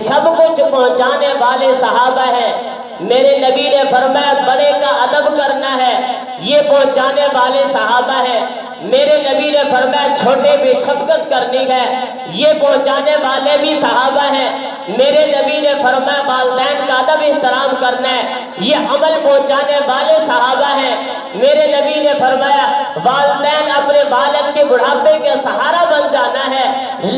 سب کچھ پہنچانے والے صحابہ ہیں۔ میرے نبی نے فرمایا بڑے کا ادب کرنا ہے، یہ پہنچانے والے صحابہ ہیں۔ میرے نبی نے فرمایا چھوٹے پہ شفقت کرنی ہے، یہ پہنچانے والے بھی صحابہ ہیں۔ میرے نبی نے فرمایا والدین کا ادب احترام کرنا ہے، یہ عمل پہنچانے والے صحابہ ہیں۔ میرے نبی نے فرمایا والدین اپنے والد کے بڑھاپے کا سہارا بن جانا ہے،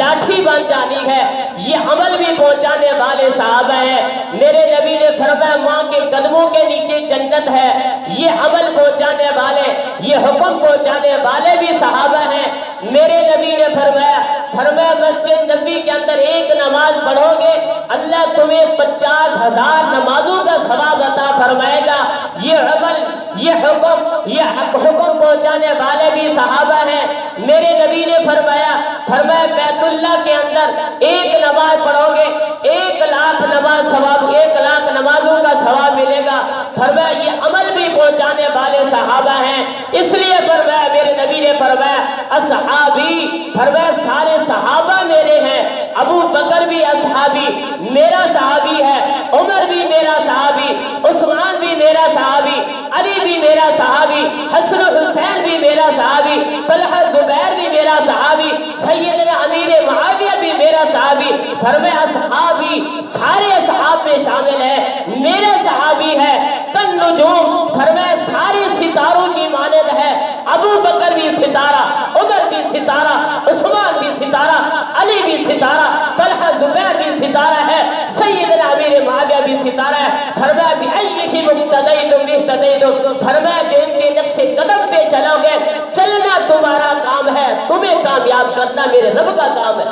لاٹھی بن جانی ہے، یہ عمل بھی پہنچانے والے صحابہ ہیں۔ میرے نبی نے فرمایا ماں کے قدموں کے نیچے جنت ہے، یہ عمل پہنچانے والے، یہ حکم پہنچانے والے بھی صحابہ ہیں۔ میرے نبی نے فرمایا مسجد نبی کے اندر ایک نماز پڑھو گے اللہ تمہیں 50,000 نمازوں کا ثواب عطا فرمائے گا۔ یہ عمل، یہ حکم پہنچانے والے بھی صحابہ ہیں۔ میرے نبی نے فرمایا بیت اللہ کے اندر ایک نماز پڑھو گے 1,00,000 نمازوں کا ثواب ملے گا۔ فرمایا یہ عمل بھی پہنچانے والے صحابہ ہیں۔ اس لیے فرمایا میرے نبی نے فرمایا اصحابی، فرمایا سارے صحابہ میرے ہیں۔ ابو بکر بھی اصحابی، میرا صحابی ہے، عمر بھی میرا صحابی، عثمان بھی میرا صحابی، علی بھی میرا صحابی، حسن و حسین بھی میرا صحابی، طلحہ زبیر بھی میرا صحابی، سیدنا امیر معاویہ بھی میرا صحابی۔ فرمایا اصحابی سارے اصحاب میں شامل ہے، میرے صحابی ہے کن نجوم، فرمایا سارے ستاروں کی مانند ہے۔ ابو بکر بھی ستارہ، عمر بھی ستارہ، عثمان بھی ستارہ، علی بھی ستارہ، طلحہ زبیر بھی ستارہ ہے، سیدنا امیر معاویہ بھی ستارہ ہے۔ فرمایا بِأَيِّهِمْ اقْتَدَيْتُمْ اهْتَدَيْتُمْ، فرمایا جو ان کے نقش قدم پہ چلو گے، چلنا تمہارا کام ہے، تمہیں کامیاب کرنا میرے رب کا کام ہے۔